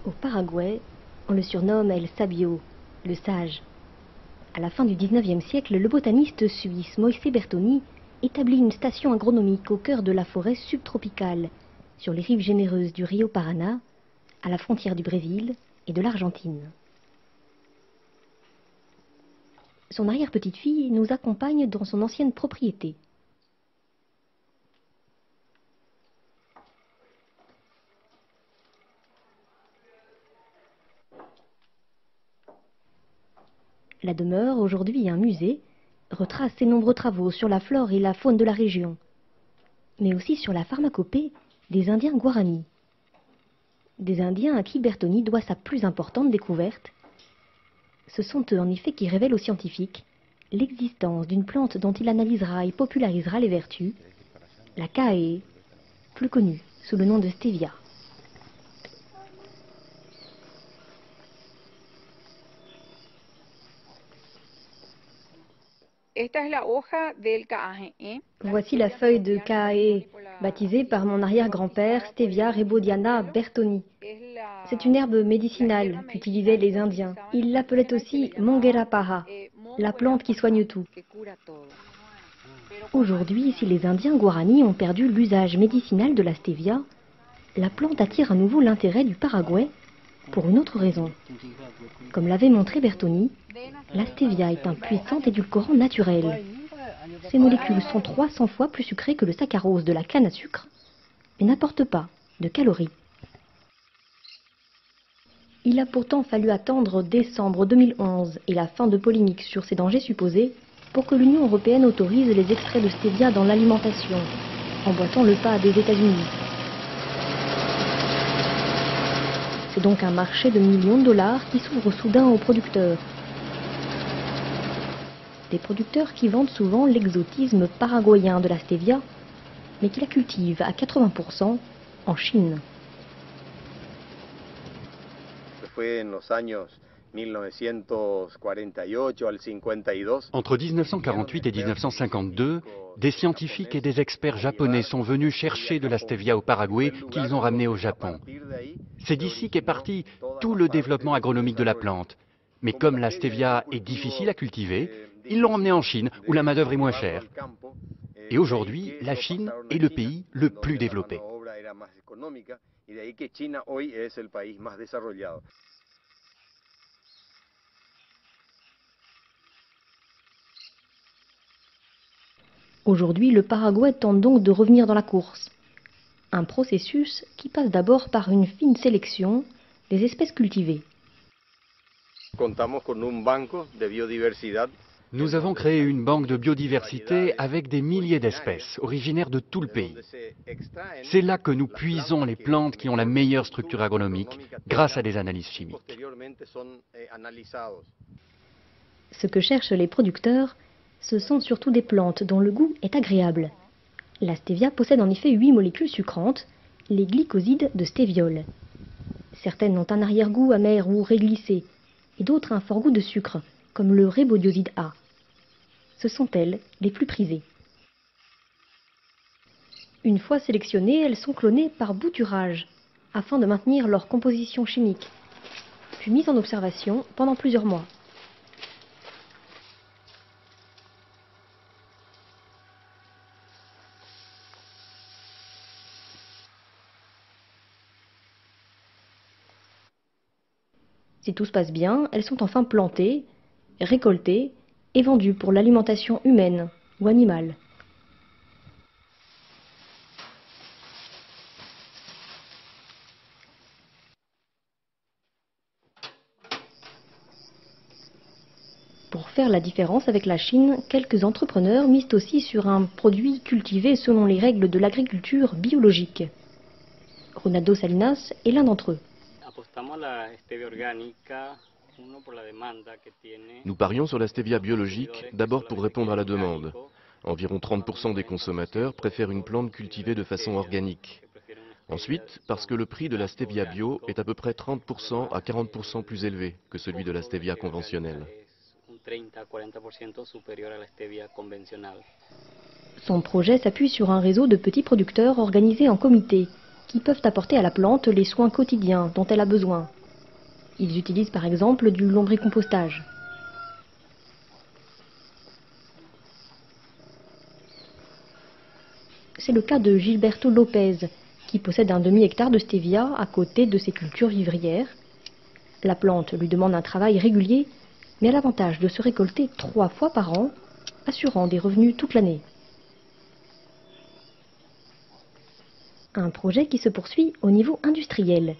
Au Paraguay, on le surnomme El Sabio, le sage. À la fin du XIXe siècle, le botaniste suisse Moise Bertoni établit une station agronomique au cœur de la forêt subtropicale, sur les rives généreuses du Rio Paraná, à la frontière du Brésil et de l'Argentine. Son arrière-petite-fille nous accompagne dans son ancienne propriété. La demeure, aujourd'hui un musée, retrace ses nombreux travaux sur la flore et la faune de la région, mais aussi sur la pharmacopée des Indiens Guarani. Des Indiens à qui Bertoni doit sa plus importante découverte. Ce sont eux en effet qui révèlent aux scientifiques l'existence d'une plante dont il analysera et popularisera les vertus, la cae, plus connue sous le nom de stevia. Voici la feuille de cae, baptisée par mon arrière-grand-père Stevia rebaudiana Bertoni. C'est une herbe médicinale qu'utilisaient les Indiens. Ils l'appelaient aussi Monguerapaha, la plante qui soigne tout. Aujourd'hui, si les Indiens Guarani ont perdu l'usage médicinal de la stevia, la plante attire à nouveau l'intérêt du Paraguay pour une autre raison. Comme l'avait montré Bertoni, la stevia est un puissant édulcorant naturel. Ces molécules sont 300 fois plus sucrées que le saccharose de la canne à sucre, mais n'apportent pas de calories. Il a pourtant fallu attendre décembre 2011 et la fin de polémiques sur ces dangers supposés pour que l'Union européenne autorise les extraits de stevia dans l'alimentation, emboîtant le pas des États-Unis. C'est donc un marché de millions de dollars qui s'ouvre soudain aux producteurs. Des producteurs qui vendent souvent l'exotisme paraguayen de la stevia, mais qui la cultivent à 80% en Chine. Entre 1948 et 1952, des scientifiques et des experts japonais sont venus chercher de la stevia au Paraguay qu'ils ont ramené au Japon. C'est d'ici qu'est parti tout le développement agronomique de la plante. Mais comme la stevia est difficile à cultiver, ils l'ont emmenée en Chine où la main-d'œuvre est moins chère. Et aujourd'hui, la Chine est le pays le plus développé. Aujourd'hui, le Paraguay tente donc de revenir dans la course. Un processus qui passe d'abord par une fine sélection des espèces cultivées. Nous avons créé une banque de biodiversité avec des milliers d'espèces, originaires de tout le pays. C'est là que nous puisons les plantes qui ont la meilleure structure agronomique grâce à des analyses chimiques. Ce que cherchent les producteurs, ce sont surtout des plantes dont le goût est agréable. La stevia possède en effet 8 molécules sucrantes, les glycosides de stéviol. Certaines ont un arrière-goût amer ou réglissé, et d'autres un fort goût de sucre, comme le rébodioside A. Ce sont elles les plus prisées. Une fois sélectionnées, elles sont clonées par bouturage, afin de maintenir leur composition chimique, puis mises en observation pendant plusieurs mois. Si tout se passe bien, elles sont enfin plantées, récoltées et vendues pour l'alimentation humaine ou animale. Pour faire la différence avec la Chine, quelques entrepreneurs misent aussi sur un produit cultivé selon les règles de l'agriculture biologique. Ronaldo Salinas est l'un d'entre eux. Nous parions sur la stevia biologique d'abord pour répondre à la demande. Environ 30% des consommateurs préfèrent une plante cultivée de façon organique. Ensuite, parce que le prix de la stevia bio est à peu près 30% à 40% plus élevé que celui de la stevia conventionnelle. Son projet s'appuie sur un réseau de petits producteurs organisés en comités, qui peuvent apporter à la plante les soins quotidiens dont elle a besoin. Ils utilisent par exemple du lombricompostage. C'est le cas de Gilberto Lopez, qui possède un demi-hectare de stevia à côté de ses cultures vivrières. La plante lui demande un travail régulier, mais a l'avantage de se récolter 3 fois par an, assurant des revenus toute l'année. Un projet qui se poursuit au niveau industriel,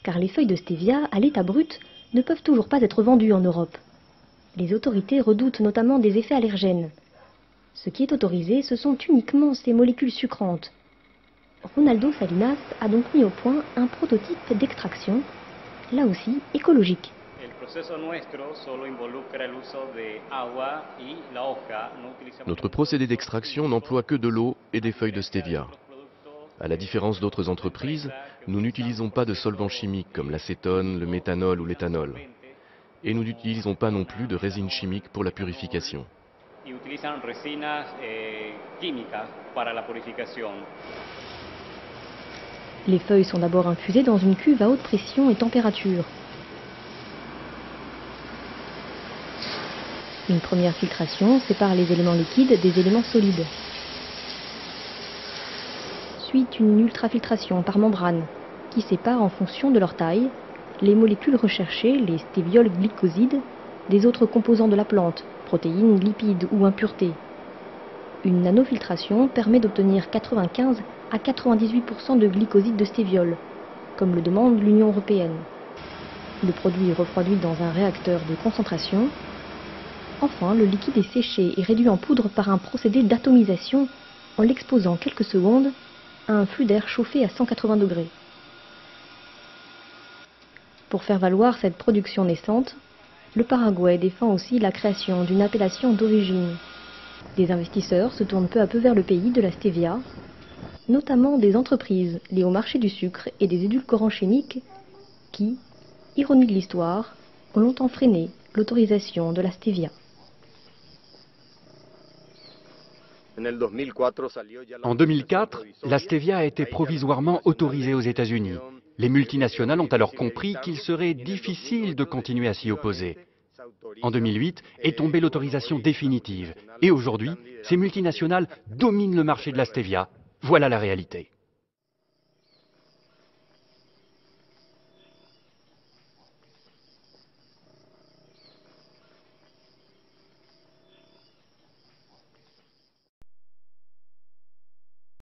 car les feuilles de stevia à l'état brut ne peuvent toujours pas être vendues en Europe. Les autorités redoutent notamment des effets allergènes. Ce qui est autorisé, ce sont uniquement ces molécules sucrantes. Ronaldo Salinas a donc mis au point un prototype d'extraction, là aussi écologique. Notre procédé d'extraction n'emploie que de l'eau et des feuilles de stevia. À la différence d'autres entreprises, nous n'utilisons pas de solvants chimiques comme l'acétone, le méthanol ou l'éthanol. Et nous n'utilisons pas non plus de résine chimique pour la purification. Les feuilles sont d'abord infusées dans une cuve à haute pression et température. Une première filtration sépare les éléments liquides des éléments solides. Suit une ultrafiltration par membrane qui sépare en fonction de leur taille les molécules recherchées, les stévioles glycosides, des autres composants de la plante, protéines, lipides ou impuretés. Une nanofiltration permet d'obtenir 95 à 98% de glycosides de stéviol, comme le demande l'Union européenne. Le produit est refroidi dans un réacteur de concentration. Enfin, le liquide est séché et réduit en poudre par un procédé d'atomisation en l'exposant quelques secondes à un flux d'air chauffé à 180 degrés. Pour faire valoir cette production naissante, le Paraguay défend aussi la création d'une appellation d'origine. Des investisseurs se tournent peu à peu vers le pays de la stevia, notamment des entreprises liées au marché du sucre et des édulcorants chimiques qui, ironie de l'histoire, ont longtemps freiné l'autorisation de la stevia. En 2004, la stevia a été provisoirement autorisée aux États-Unis. Les multinationales ont alors compris qu'il serait difficile de continuer à s'y opposer. En 2008 est tombée l'autorisation définitive. Et aujourd'hui, ces multinationales dominent le marché de la stevia. Voilà la réalité.